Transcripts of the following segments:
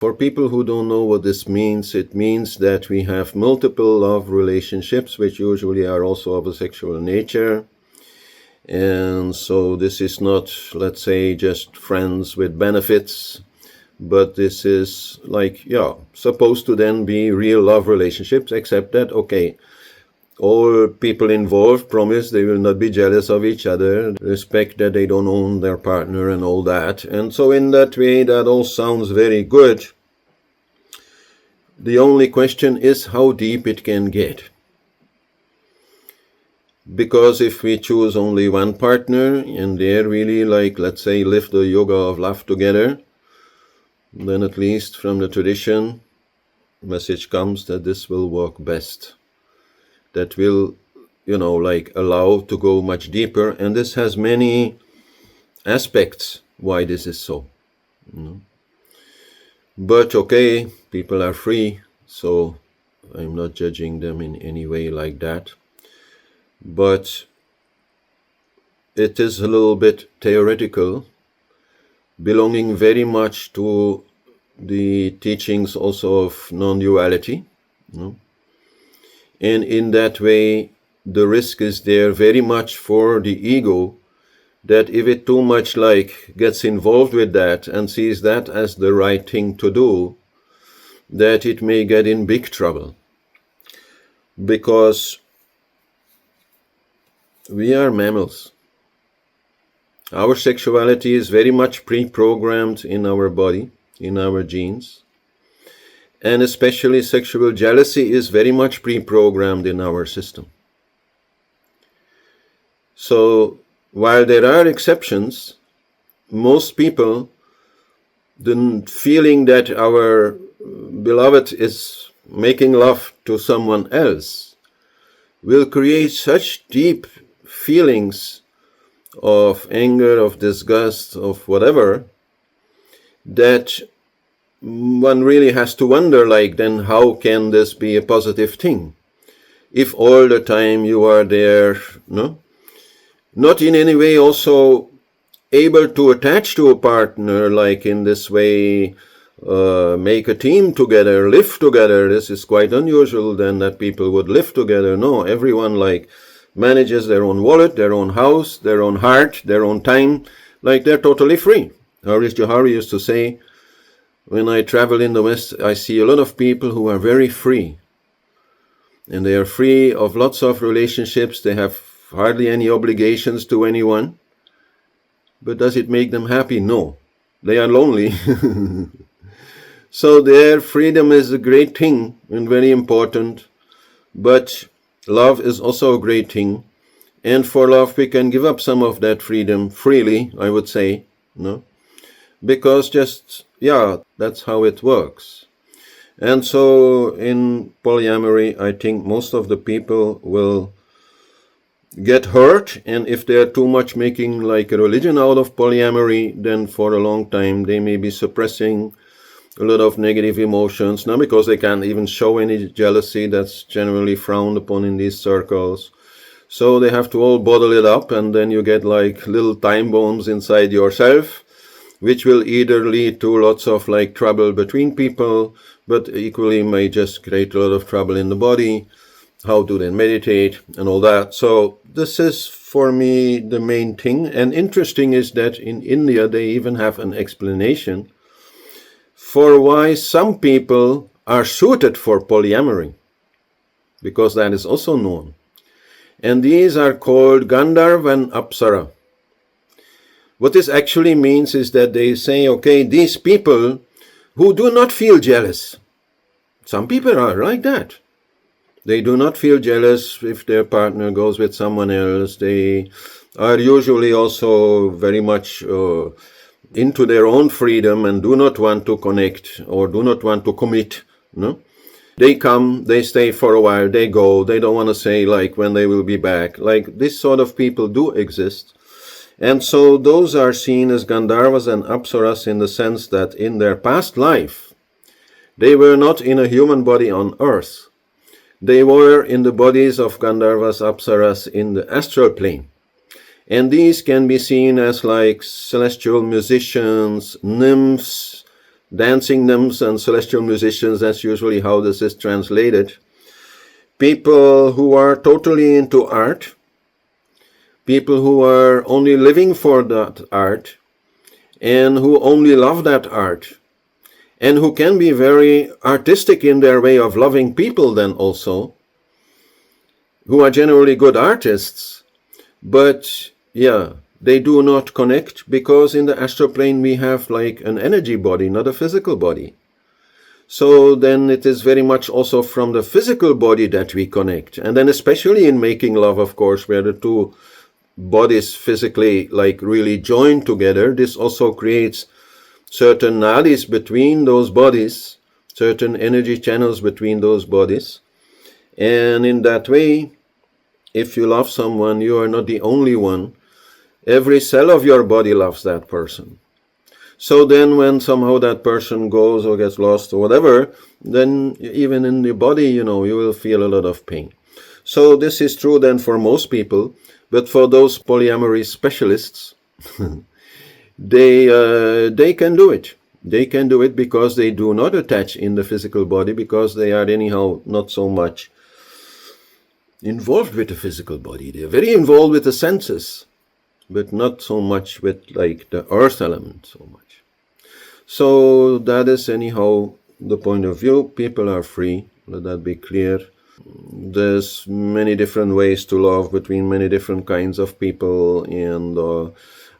For people who don't know what this means, it means that we have multiple love relationships, which usually are also of a sexual nature. And so this is not, let's say, just friends with benefits, but this is like, supposed to then be real love relationships, except that, okay, all people involved promise they will not be jealous of each other, respect that they don't own their partner and all that. And so in that way, that all sounds very good. The only question is how deep it can get. Because if we choose only one partner and they're really like, let's say, live the yoga of love together, then at least from the tradition, message comes that this will work best. That will, allow to go much deeper. And this has many aspects why this is so. But okay, people are free, so I'm not judging them in any way like that. But it is a little bit theoretical, belonging very much to the teachings also of non-duality. And in that way, the risk is there very much for the ego that if it too much gets involved with that and sees that as the right thing to do, that it may get in big trouble. Because we are mammals. Our sexuality is very much pre-programmed in our body, in our genes. And especially sexual jealousy is very much pre-programmed in our system. So, while there are exceptions, most people, the feeling that our beloved is making love to someone else will create such deep feelings of anger, of disgust, of whatever, that one really has to wonder, then how can this be a positive thing? If all the time you are there, not in any way also able to attach to a partner, in this way, make a team together, live together. This is quite unusual then that people would live together. No, everyone manages their own wallet, their own house, their own heart, their own time, they're totally free. Harish Johari used to say, when I travel in the West, I see a lot of people who are very free. And they are free of lots of relationships. They have hardly any obligations to anyone. But does it make them happy? No. They are lonely. So their freedom is a great thing and very important. But love is also a great thing. And for love, we can give up some of that freedom freely, I would say. Because that's how it works. And so in polyamory, I think most of the people will get hurt, and if they are too much making a religion out of polyamory, then for a long time they may be suppressing a lot of negative emotions, not because they can't even show any jealousy. That's generally frowned upon in these circles. So they have to all bottle it up, and then you get little time bombs inside yourself, which will either lead to lots of trouble between people, but equally may just create a lot of trouble in the body. How to then meditate and all that. So this is for me the main thing. And interesting is that in India they even have an explanation for why some people are suited for polyamory, because that is also known. And these are called Gandharva and Apsara. What this actually means is that they say, okay, these people who do not feel jealous, some people are like that. They do not feel jealous if their partner goes with someone else. They are usually also very much into their own freedom and do not want to connect or do not want to commit. They come, they stay for a while, they go. They don't want to say when they will be back. This sort of people do exist. And so those are seen as Gandharvas and Apsaras in the sense that in their past life, they were not in a human body on earth. They were in the bodies of Gandharvas, Apsaras in the astral plane. And these can be seen as celestial musicians, nymphs, dancing nymphs and celestial musicians, that's usually how this is translated. People who are totally into art, people who are only living for that art, and who only love that art, and who can be very artistic in their way of loving people then also, who are generally good artists, but yeah, they do not connect because in the astral plane we have like an energy body, not a physical body. So then it is very much also from the physical body that we connect. And then especially in making love, of course, where the two bodies physically like really join together, this also creates certain nadis between those bodies, certain energy channels between those bodies. And in that way, if you love someone, you are not the only one. Every cell of your body loves that person. So then when somehow that person goes or gets lost or whatever, then even in the body, you will feel a lot of pain. So this is true then for most people, but for those polyamory specialists, they can do it. They can do it because they do not attach in the physical body, because they are anyhow not so much involved with the physical body. They're very involved with the senses, but not so much with like the earth element so much. So that is anyhow the point of view. People are free, let that be clear. There's many different ways to love between many different kinds of people, and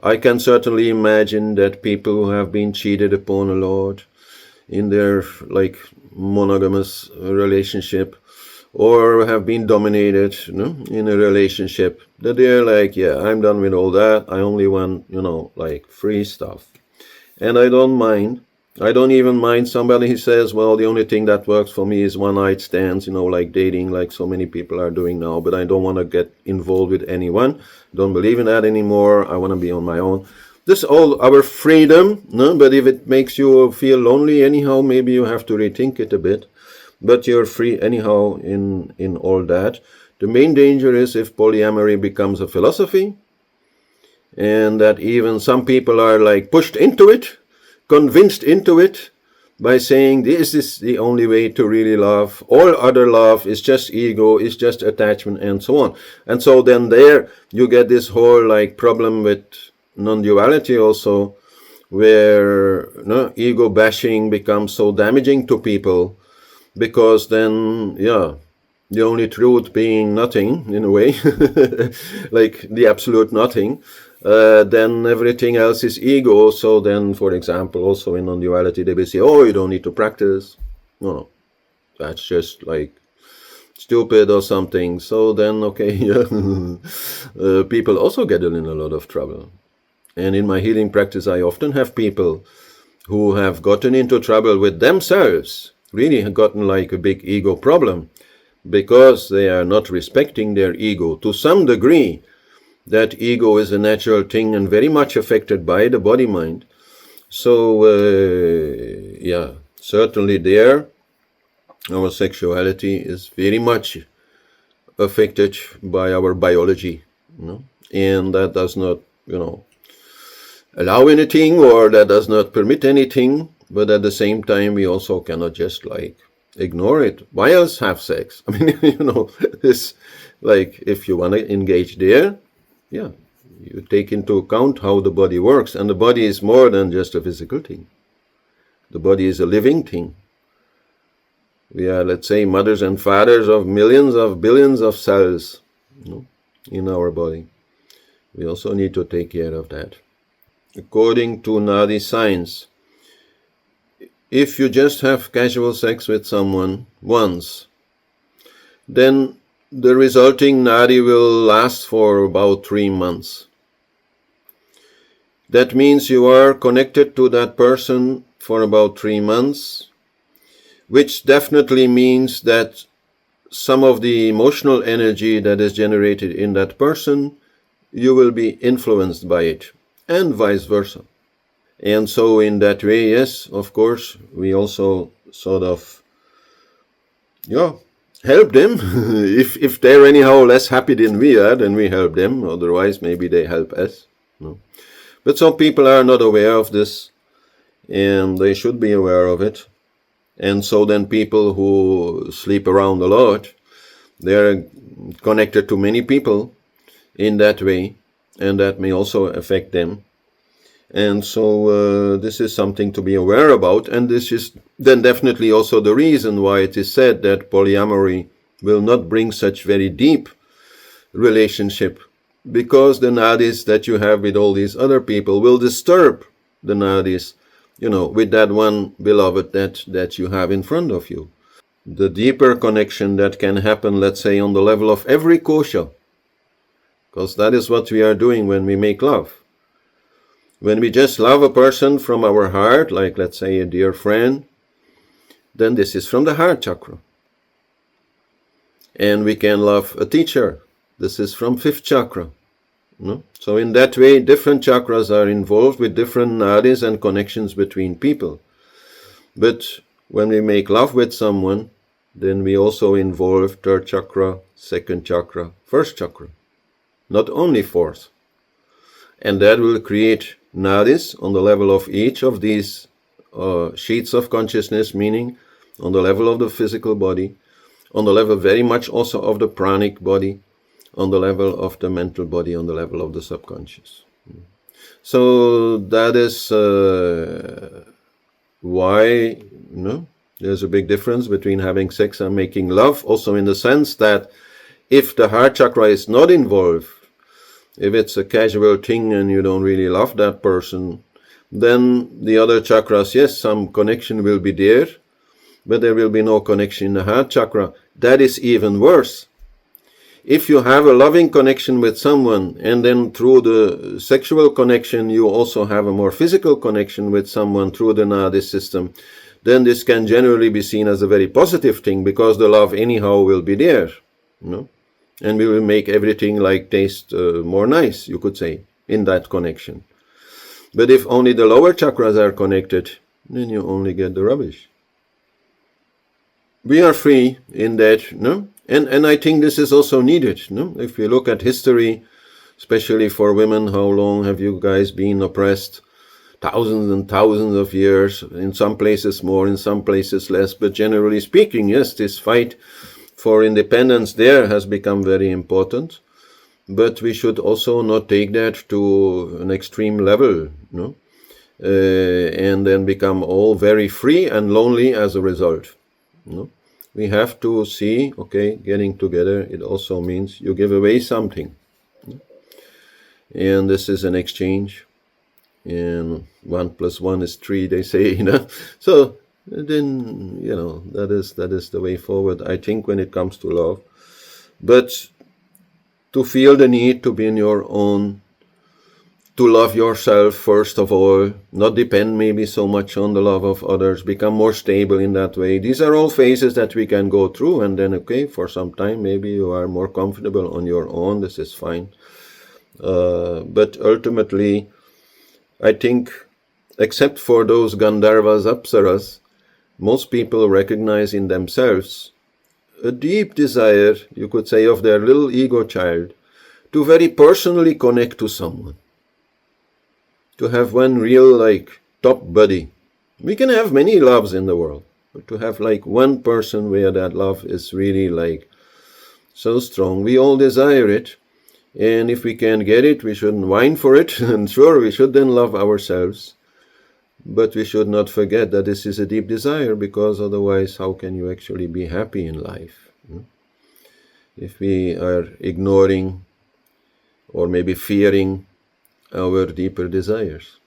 I can certainly imagine that people who have been cheated upon a lot in their like monogamous relationship, or have been dominated in a relationship, that they're like, yeah, I'm done with all that, I only want like free stuff. And I don't mind. I don't even mind somebody who says, well, the only thing that works for me is one night stands, like dating, like so many people are doing now, but I don't want to get involved with anyone. Don't believe in that anymore. I want to be on my own. This is all our freedom, no? But if it makes you feel lonely anyhow, maybe you have to rethink it a bit. But you're free anyhow in all that. The main danger is if polyamory becomes a philosophy, and that even some people are like pushed into it, convinced into it, by saying this is the only way to really love. All other love is just ego, is just attachment, and so on. And so then there you get this whole like problem with non-duality also, where ego bashing becomes so damaging to people, because then the only truth being nothing in a way, like the absolute nothing, then everything else is ego. So then, for example, also in non-duality, they will say, oh, you don't need to practice. No, that's just like stupid or something. So then, okay, people also get in a lot of trouble. And in my healing practice, I often have people who have gotten into trouble with themselves, really gotten like a big ego problem, because they are not respecting their ego to some degree. That ego is a natural thing and very much affected by the body-mind. So, certainly there, our sexuality is very much affected by our biology, and that does not, allow anything, or that does not permit anything, but at the same time, we also cannot just like ignore it. Why else have sex? I mean, it's like, if you want to engage there, you take into account how the body works, and the body is more than just a physical thing. The body is a living thing. We are, let's say, mothers and fathers of millions of billions of cells in our body. We also need to take care of that. According to Nadi science, if you just have casual sex with someone once, then the resulting nadi will last for about 3 months. That means you are connected to that person for about 3 months, which definitely means that some of the emotional energy that is generated in that person, you will be influenced by it, and vice versa. And so in that way, yes, of course, we also sort of, help them. if they're anyhow less happy than we are, then we help them. Otherwise, maybe they help us. But some people are not aware of this. and they should be aware of it. And so then people who sleep around a lot, they're connected to many people in that way, and that may also affect them. And so this is something to be aware about, and this is then definitely also the reason why it is said that polyamory will not bring such very deep relationship, because the nadis that you have with all these other people will disturb the nadis, with that one beloved that you have in front of you. The deeper connection that can happen, let's say, on the level of every kosha, because that is what we are doing when we make love. When we just love a person from our heart, like let's say a dear friend, then this is from the heart chakra. And we can love a teacher. This is from 5th chakra. So in that way, different chakras are involved with different nadis and connections between people. But when we make love with someone, then we also involve 3rd chakra, 2nd chakra, 1st chakra, not only 4th. And that will create nadis on the level of each of these sheets of consciousness, meaning on the level of the physical body, on the level very much also of the pranic body, on the level of the mental body, on the level of the subconscious. So that is why there's a big difference between having sex and making love, also in the sense that if the heart chakra is not involved, if it's a casual thing and you don't really love that person, then the other chakras, yes, some connection will be there, but there will be no connection in the heart chakra. That is even worse. If you have a loving connection with someone, and then through the sexual connection you also have a more physical connection with someone through the nadi system, then this can generally be seen as a very positive thing, because the love anyhow will be there, and we will make everything like taste more nice, you could say, in that connection. But if only the lower chakras are connected, then you only get the rubbish. We are free in that, and I think this is also needed. If you look at history, especially for women, how long have you guys been oppressed? Thousands and thousands of years, in some places more, in some places less, but generally speaking, yes, this fight for independence there has become very important, but we should also not take that to an extreme level, and then become all very free and lonely as a result. We have to see, okay, getting together, it also means you give away something, and this is an exchange, and 1 + 1 is 3, they say, so then, that is the way forward, I think, when it comes to love. But to feel the need to be in your own, to love yourself first of all, not depend maybe so much on the love of others, become more stable in that way. These are all phases that we can go through, and then, okay, for some time maybe you are more comfortable on your own, this is fine. But ultimately, I think, except for those Gandharvas, Apsaras, most people recognize in themselves a deep desire, you could say, of their little ego child to very personally connect to someone, to have one real, top buddy. We can have many loves in the world, but to have, one person where that love is really, so strong. We all desire it, and if we can't get it, we shouldn't whine for it, and sure, we should then love ourselves. But we should not forget that this is a deep desire, because otherwise how can you actually be happy in life? If we are ignoring or maybe fearing our deeper desires.